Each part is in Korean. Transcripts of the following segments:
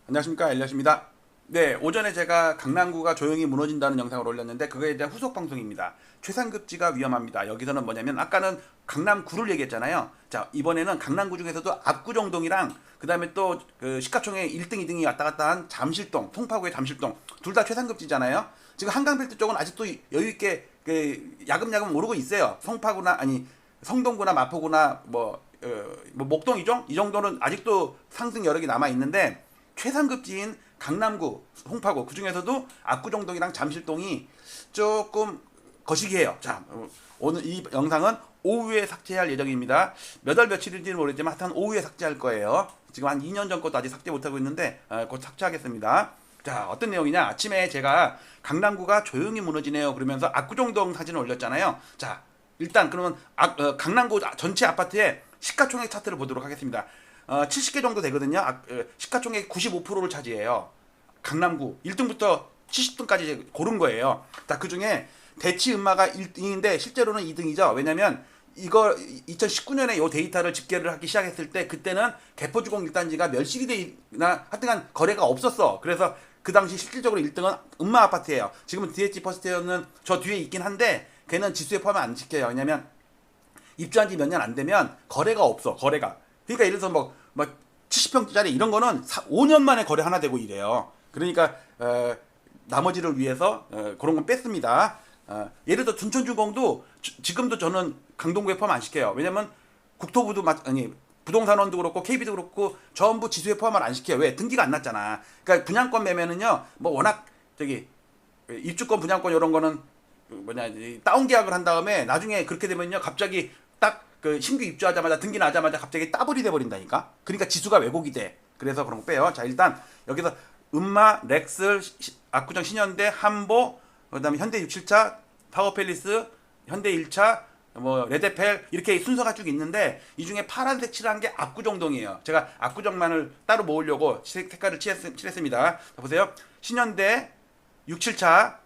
안녕하십니까, 엘리엇입니다. 네, 오전에 제가 강남구가 조용히 무너진다는 영상을 올렸는데 그거에 대한 후속 방송입니다. 최상급지가 위험합니다. 여기서는 뭐냐면 아까는 강남구를 얘기했잖아요. 자, 이번에는 강남구 중에서도 압구정동이랑 그 다음에 또 그 시가총액 1등, 2등이 왔다 갔다 한 잠실동, 송파구의 잠실동 둘 다 최상급지잖아요. 지금 한강벨트 쪽은 아직도 여유 있게 그 야금야금 오르고 있어요. 송파구나 아니 성동구나 마포구나 뭐 목동이죠? 이 정도는 아직도 상승 여력이 남아 있는데 최상급지인 강남구, 송파구 그 중에서도 압구정동이랑 잠실동이 조금 거시기해요. 자, 오늘 이 영상은 오후에 삭제할 예정입니다. 몇 월 며칠인지는 모르겠지만 하여튼 오후에 삭제할 거예요. 지금 한 2년 전 것도 아직 삭제 못하고 있는데 곧 삭제하겠습니다. 자, 어떤 내용이냐? 아침에 제가 강남구가 조용히 무너지네요 그러면서 압구정동 사진을 올렸잖아요. 자, 일단 그러면 강남구 전체 아파트의 시가총액 차트를 보도록 하겠습니다. 70개 정도 되거든요. 시가총액 95%를 차지해요. 강남구 1등부터 70등까지 고른 거예요. 자, 그 중에 대치 음마가 1등인데 실제로는 2등이죠. 왜냐면 이거 2019년에 이 데이터를 집계를 하기 시작했을 때 그때는 개포주공 1단지가 멸실이나 하여튼간 거래가 없었어. 그래서 그 당시 실질적으로 1등은 음마 아파트예요. 지금은 DH 퍼스트는 저 뒤에 있긴 한데 걔는 지수에 포함 안 시켜요. 왜냐면 입주한 지 몇 년 안 되면 거래가 없어. 거래가. 그러니까 예를 들어서 뭐 70평짜리 이런 거는 5년 만에 거래 하나 되고 이래요. 그러니까 나머지를 위해서 그런 건 뺐습니다. 예를 들어 둔천주공도 지금도 저는 강동구에 포함 안 시켜요. 왜냐면 국토부도 아니 부동산원도 그렇고 KB도 그렇고 전부 지수에 포함을 안 시켜요. 왜? 등기가 안 났잖아. 그러니까 분양권 매매는요. 뭐 워낙 입주권 분양권 이런 거는 다운 계약을 한 다음에 나중에 그렇게 되면요. 갑자기 딱 그 신규 입주하자마자 등기 나자마자 갑자기 따블이 돼 버린다니까. 그러니까 지수가 왜곡이 돼. 그래서 그런 거 빼요. 자, 일단 여기서 음마, 렉슬, 압구정 신현대, 함보, 그다음에 현대 67차, 파워팰리스, 현대 1차, 뭐 레드펠 이렇게 순서가 쭉 있는데 이 중에 파란색 칠한 게 압구정동이에요. 제가 압구정만을 따로 모으려고 색깔을 칠했습니다. 자, 보세요. 신현대 67차,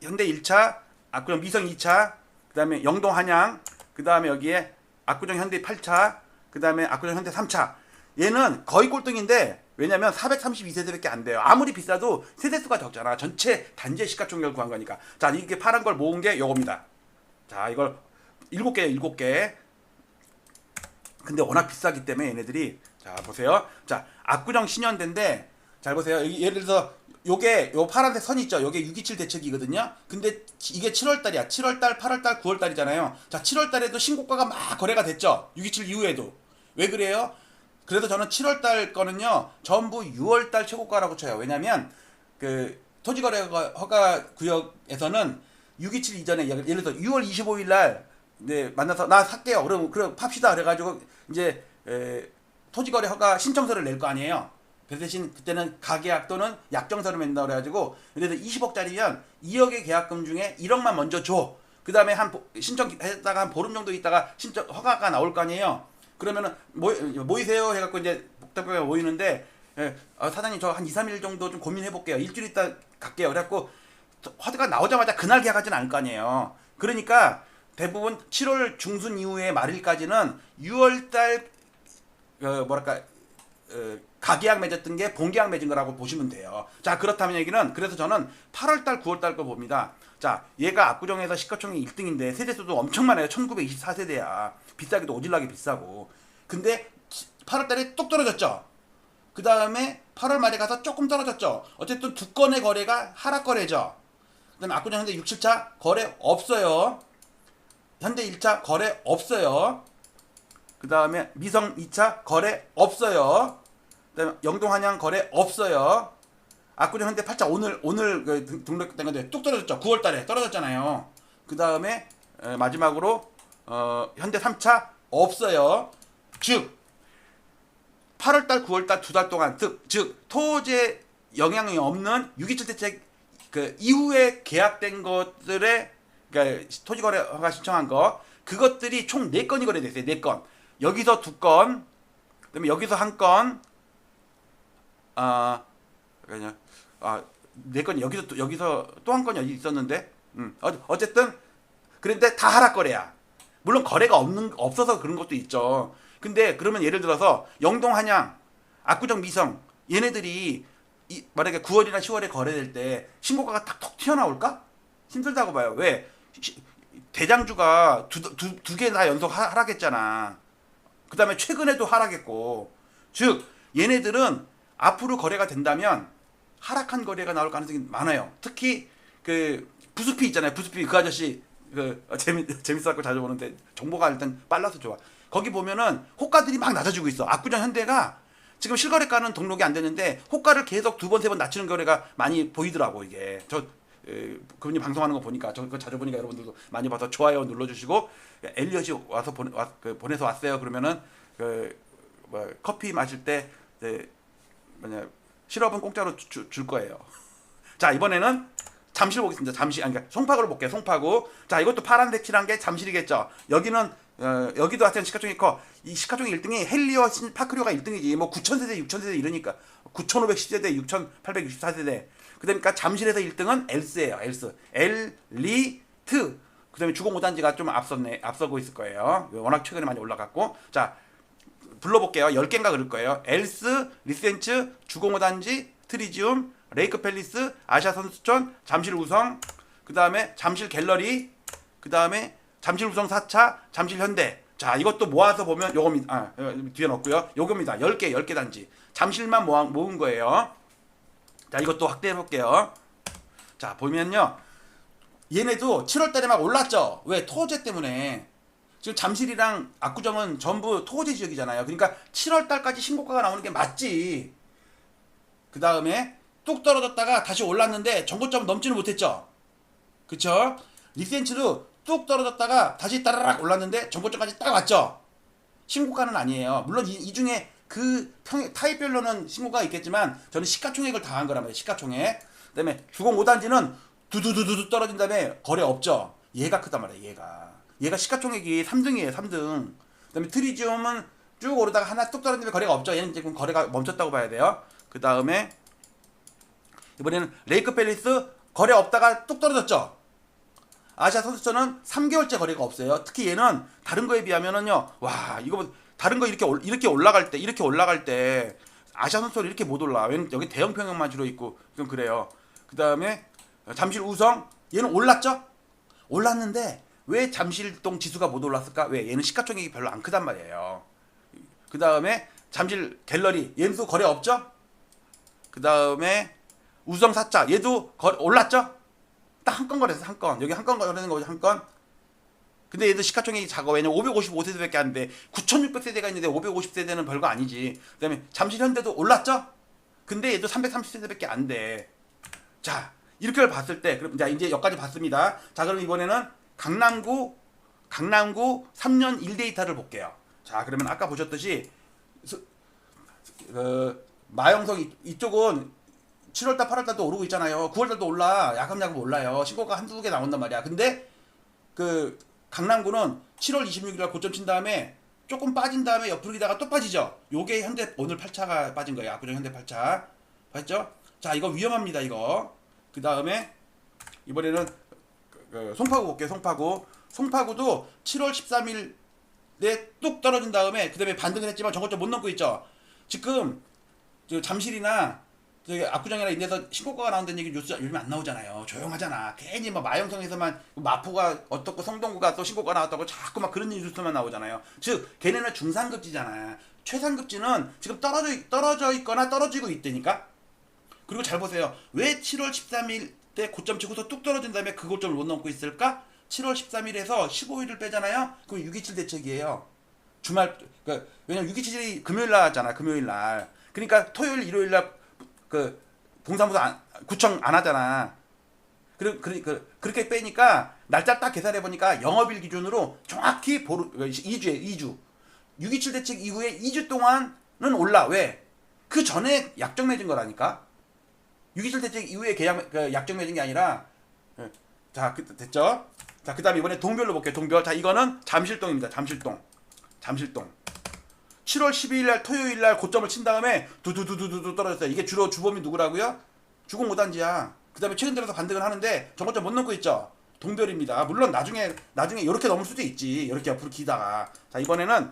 현대 1차, 압구정 미성 2차, 그다음에 영동 한양, 그다음에 여기에 압구정 현대 8차, 그다음에 압구정 현대 3차. 얘는 거의 꼴등인데 왜냐면 432세대밖에 안 돼요. 아무리 비싸도 세대수가 적잖아. 전체 단지의 시가총액을 구한 거니까. 자, 이게 파란 걸 모은 게 요겁니다. 자, 이걸 7개, 7개. 근데 워낙 비싸기 때문에 얘네들이 자, 보세요. 자, 압구정 신현대인데 잘 보세요. 예를 들어서 요게 요 파란색 선 있죠. 요게 627 대책이거든요. 근데 이게 7월 달이야. 7월 달, 8월 달, 9월 달이잖아요. 자, 7월 달에도 신고가가 막 거래가 됐죠. 627 이후에도. 왜 그래요? 그래서 저는 7월 달 거는요. 전부 6월 달 최고가라고 쳐요. 왜냐면 그 토지거래 허가 구역에서는 627 이전에 예를 들어서 6월 25일 날 네, 만나서 나 살게요. 그럼 팝시다. 그래 가지고 이제 토지거래 허가 신청서를 낼 거 아니에요. 그 대신 그때는 가계약 또는 약정서를 맺는다 그래가지고 예를 들어 20억짜리면 2억의 계약금 중에 1억만 먼저 줘. 그 다음에 신청했다가 한 보름 정도 있다가 신청 허가가 나올 거 아니에요. 그러면은 모이세요 해갖고 이제 복잡하게 모이는데 사장님 저 한 2, 3일 정도 좀 고민해볼게요. 일주일 있다 갈게요. 그래갖고 허가가 나오자마자 그날 계약하지는 않을 거 아니에요. 그러니까 대부분 7월 중순 이후에 말일까지는 6월달 가계약 맺었던 게 본계약 맺은 거라고 보시면 돼요. 자, 그렇다면 얘기는 그래서 저는 8월달 9월달 거 봅니다. 자, 얘가 압구정에서 시가총액 1등인데 세대수도 엄청 많아요. 1924세대야. 비싸기도 오질나게 비싸고. 근데 8월달에 뚝 떨어졌죠. 그 다음에 8월 말에 가서 조금 떨어졌죠. 어쨌든 두 건의 거래가 하락 거래죠. 그 다음에 압구정 현대 6, 7차 거래 없어요. 현대 1차 거래 없어요. 그 다음에 미성 2차 거래 없어요. 그 다음에 영동 한양 거래 없어요. 압구정 현대 8차 오늘 등록된 건데 뚝 떨어졌죠. 9월 달에 떨어졌잖아요. 그 다음에 마지막으로 현대 3차 없어요. 즉 8월달 9월달 두 달 동안 즉 토지에 영향이 없는 627 대책 그 이후에 계약된 것들의 그러니까 토지거래가 신청한 거 그것들이 총 4건이 거래됐어요. 4건. 여기서 2건, 그다음에 여기서 1건, 그냥 4건 여기서 또 1건이 어디 있었는데, 어쨌든 그런데 다 하락 거래야. 물론 거래가 없어서 그런 것도 있죠. 근데 그러면 예를 들어서 영동 한양, 압구정 미성 얘네들이 만약에 9월이나 10월에 거래될 때 신고가가 탁 튀어나올까? 힘들다고 봐요. 왜? 대장주가 두 개 다 연속 하락했잖아. 그 다음에 최근에도 하락했고. 즉, 얘네들은 앞으로 거래가 된다면 하락한 거래가 나올 가능성이 많아요. 특히 그 부수피 있잖아요. 부수피 그 아저씨 재밌어갖고 자주 보는데 정보가 일단 빨라서 좋아. 거기 보면은 호가들이 막 낮아지고 있어. 압구정 현대가 지금 실거래가는 등록이 안 되는데 호가를 계속 2번, 3번 낮추는 거래가 많이 보이더라고. 이게 그분이 방송하는 거 보니까 저 그거 자주 보니까 여러분들도 많이 봐서 좋아요 눌러주시고 엘리엇이 와서 보내서 왔어요. 그러면은 커피 마실 때 시럽은 공짜로 줄 거예요. 자, 이번에는 잠실 보겠습니다. 잠실, 그러니까 송파구를 볼게요. 송파구. 자, 이것도 파란색 칠한 게 잠실이겠죠. 여기는 여기도 하여튼 시가총액 커. 이 시가총액 1등이 헬리어 파크리오가 1등이지. 뭐 9,000세대, 6,000세대 이러니까 9,510세대, 6,864세대. 그러니까 잠실에서 1등은 엘스예요. 엘스. 엘리트. 그다음에 주공 5단지가 좀 앞서고 있을 거예요. 워낙 최근에 많이 올라갔고. 자, 불러볼게요. 10개인가 그럴 거예요. 엘스, 리센츠, 주공 5단지, 트리지움, 레이크 팰리스, 아시아 선수촌, 잠실 우성, 그 다음에 잠실 갤러리, 그 다음에 잠실 우성 4차, 잠실 현대. 자, 이것도 모아서 보면 요겁니다. 뒤에 넣었고요. 요겁니다. 10개 단지. 잠실만 모은 거예요. 자, 이것도 확대해 볼게요. 자, 보면요. 얘네도 7월 달에 막 올랐죠. 왜? 토호제 때문에. 지금 잠실이랑 압구정은 전부 토호제 지역이잖아요. 그러니까 7월 달까지 신고가가 나오는 게 맞지. 그 다음에 뚝 떨어졌다가 다시 올랐는데 전고점 넘지는 못했죠. 그쵸? 리센츠도 뚝 떨어졌다가 다시 따라락 올랐는데 전고점까지 딱 왔죠. 신고가는 아니에요. 물론 이 중에 그 타입별로는 신고가가 있겠지만 저는 시가총액을 다 한 거란 말이에요. 시가총액. 그 다음에 주공 5단지는 두두두두 떨어진 다음에 거래 없죠. 얘가 크단 말이에요. 얘가 시가총액이 3등이에요. 3등. 그 다음에 트리지움은 쭉 오르다가 하나 뚝 떨어진 다음에 거래가 없죠. 얘는 지금 거래가 멈췄다고 봐야 돼요. 그 다음에 이번에는 레이크 팰리스 거래 없다가 뚝 떨어졌죠. 아시아 선수촌은 3개월째 거래가 없어요. 특히 얘는 다른 거에 비하면은요. 와, 이거 다른 거 이렇게 올라갈 때 아시아 선수촌 이렇게 못 올라. 왜냐면 여기 대형 평형만 주로 있고 좀 그래요. 그 다음에 잠실 우성 얘는 올랐죠. 올랐는데 왜 잠실동 지수가 못 올랐을까? 왜? 얘는 시가총액이 별로 안 크단 말이에요. 그 다음에 잠실 갤러리 얘도 거래 없죠. 그 다음에 우성 4차 얘도 올랐죠? 딱 한 건 거래했어. 한 건. 여기 한 건 거래는 거죠. 한 건. 근데 얘도 시가총액이 작아. 왜냐면 555세대밖에 안 돼. 9600세대가 있는데 550세대는 별거 아니지. 그 다음에 잠실 현대도 올랐죠? 근데 얘도 330세대밖에 안 돼. 자, 이렇게 봤을 때 그럼 이제 여기까지 봤습니다. 자, 그럼 이번에는 강남구 3년 1데이터를 볼게요. 자, 그러면 아까 보셨듯이 마영성 이쪽은 7월달 8월달도 오르고 있잖아요. 9월달도 올라. 야금야금 올라요. 신고가 한두 개 나온단 말이야. 근데 그 강남구는 7월 26일날 고점 친 다음에 조금 빠진 다음에 옆으로 기다가 또 빠지죠. 요게 현대 오늘 8차가 빠진 거예요. 압구정 현대 8차. 봤죠? 자, 이거 위험합니다. 이거. 그 다음에 이번에는 송파구 볼게요. 송파구도 7월 13일에 뚝 떨어진 다음에 그 다음에 반등을 했지만 저것좀 못 넘고 있죠. 지금 잠실이나 압구정이나 이데서 신고가가 나온다는 얘기 뉴스 요즘 안 나오잖아요. 조용하잖아. 괜히 막 마영성에서만 마포가 어떻고 성동구가 또 신고가 나왔다고 자꾸 막 그런 뉴스만 나오잖아요. 즉 걔네는 중상급지잖아. 최상급지는 지금 떨어져 있거나 떨어지고 있다니까. 그리고 잘 보세요. 왜 7월 13일 때 고점 치고서 뚝 떨어진 다음에 그 고점을 못 넘고 있을까? 7월 13일에서 15일을 빼잖아요. 그럼 627 대책이에요. 주말 왜냐면 627이 금요일 날 하잖아. 금요일 날. 그러니까 토요일 일요일 날 동사무소 구청 안 하잖아. 그렇게 빼니까 날짜 딱 계산해 보니까 영업일 기준으로 정확히 2주 627 대책 이후에 2주 동안은 올라. 왜? 그 전에 약정 맺은 거라니까. 627 대책 이후에 약정 맺은 게 아니라. 자, 됐죠? 자, 그다음에 이번에 동별로 볼게요. 동별. 자, 이거는 잠실동입니다. 잠실동. 7월 12일 날 토요일 날 고점을 친 다음에 두두두두두 떨어졌어요. 이게 주로 주범이 누구라고요? 주공 5단지야. 그다음에 최근 들어서 반등을 하는데 정고점 못 넘고 있죠. 동별입니다. 물론 나중에 이렇게 넘을 수도 있지. 이렇게 앞으로 기다가. 자, 이번에는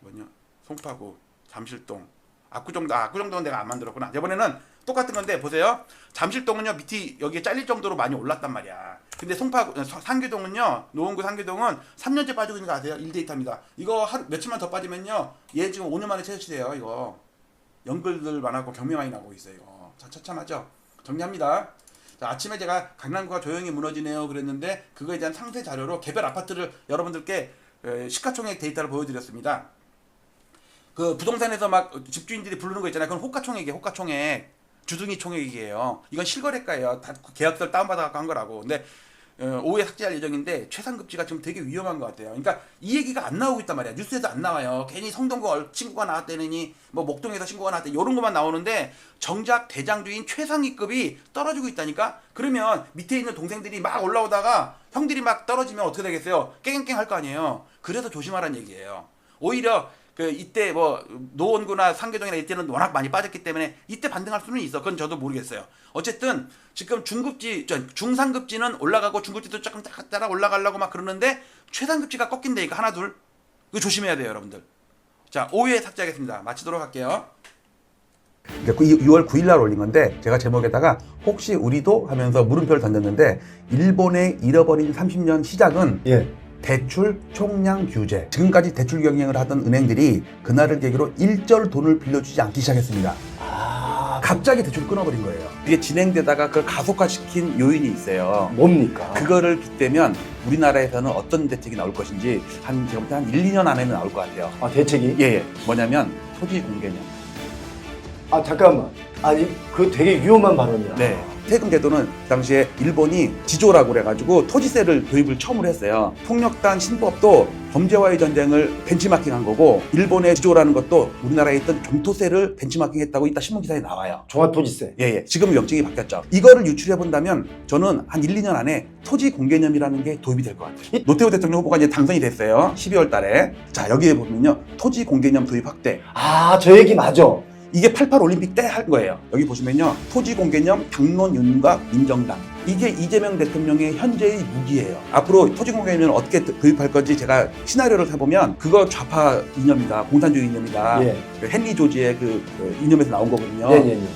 뭐냐? 송파구, 잠실동, 압구정동은 내가 안 만들었구나. 이번에는 똑같은 건데 보세요. 잠실동은요 밑이 여기에 잘릴 정도로 많이 올랐단 말이야. 근데 송파구, 상계동은요, 노원구 상계동은 3년째 빠지고 있는 거 아세요? 1데이터입니다. 이거 하루 며칠만 더 빠지면요, 얘 지금 5년 만에 최저치래요. 이거 연글들 많았고 경매 많이 나고 있어요. 이거 처참하죠. 정리합니다. 자, 아침에 제가 강남구가 조용히 무너지네요 그랬는데 그거에 대한 상세 자료로 개별 아파트를 여러분들께 시가총액 데이터를 보여드렸습니다. 그 부동산에서 막 집주인들이 부르는 거 있잖아요. 그건 호가총액이에요. 호가총액. 주둥이 총액이에요. 이건 실거래가예요. 다 계약서를 다운받아갖고 한 거라고. 근데 오후에 삭제할 예정인데 최상급지가 지금 되게 위험한 것 같아요. 그러니까 이 얘기가 안 나오고 있단 말이야. 뉴스에서 안 나와요. 괜히 성동구 친구가 나왔다느니 뭐 목동에서 친구가 나왔다 이런 것만 나오는데 정작 대장주인 최상위급이 떨어지고 있다니까. 그러면 밑에 있는 동생들이 막 올라오다가 형들이 막 떨어지면 어떻게 되겠어요? 깽깽깽 할 거 아니에요. 그래서 조심하라는 얘기예요. 오히려 이때 뭐 노원구나 상계동이나 이때는 워낙 많이 빠졌기 때문에 이때 반등할 수는 있어. 그건 저도 모르겠어요. 어쨌든 지금 중상급지는 올라가고 중급지도 조금 따라 올라가려고 막 그러는데 최상급지가 꺾인다니까 하나 둘. 이거 조심해야 돼요, 여러분들. 자, 5회 삭제하겠습니다. 마치도록 할게요. 6월 9일 날 올린 건데 제가 제목에다가 혹시 우리도 하면서 물음표를 던졌는데 일본의 잃어버린 30년 시작은 대출 총량 규제. 지금까지 대출 경영을 하던 은행들이 그날을 계기로 일절 돈을 빌려주지 않기 시작했습니다. 갑자기 대출을 끊어버린 거예요. 이게 진행되다가 그걸 가속화시킨 요인이 있어요. 뭡니까? 그거를 빗대면 우리나라에서는 어떤 대책이 나올 것인지 제가 볼 때 한 1, 2년 안에는 나올 것 같아요. 아, 대책이? 예. 뭐냐면 토지 공개념. 아, 잠깐만. 아니, 그거 되게 위험한 발언이야. 네. 세금 제도는 그 당시에 일본이 지조라고 그래가지고 토지세를 도입을 처음으로 했어요. 폭력단 신법도 범죄와의 전쟁을 벤치마킹한 거고 일본의 지조라는 것도 우리나라에 있던 종토세를 벤치마킹했다고 이따 신문기사에 나와요. 종합토지세. 예. 지금 명칭이 바뀌었죠. 이거를 유출해 본다면 저는 한 1, 2년 안에 토지 공개념이라는 게 도입이 될 것 같아요. 노태우 대통령 후보가 이제 당선이 됐어요. 12월 달에. 자, 여기에 보면요. 토지 공개념 도입 확대. 아, 저 얘기 맞아. 이게 88 올림픽 때 한 거예요. 여기 보시면요. 토지 공개념, 당론 윤곽, 민정당. 이게 이재명 대통령의 현재의 무기예요. 앞으로 토지 공개념을 어떻게 도입할 건지 제가 시나리오를 해보면 그거 좌파 이념이다. 공산주의 이념이다. 그 헨리 조지의 그 이념에서 나온 거거든요.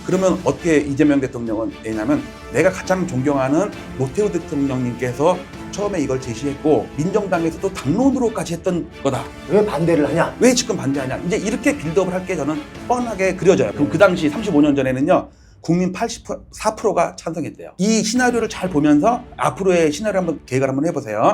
그러면 어떻게 이재명 대통령은 왜냐면 내가 가장 존경하는 노태우 대통령님께서 처음에 이걸 제시했고 민정당에서도 당론으로까지 했던 거다. 왜 반대를 하냐? 왜 지금 반대하냐? 이제 이렇게 빌드업을 할 게 저는 뻔하게 그려져요. 그럼 그 당시 35년 전에는요. 국민 84%가 찬성했대요. 이 시나리오를 잘 보면서 앞으로의 시나리오 한번 계획을 한번 해보세요.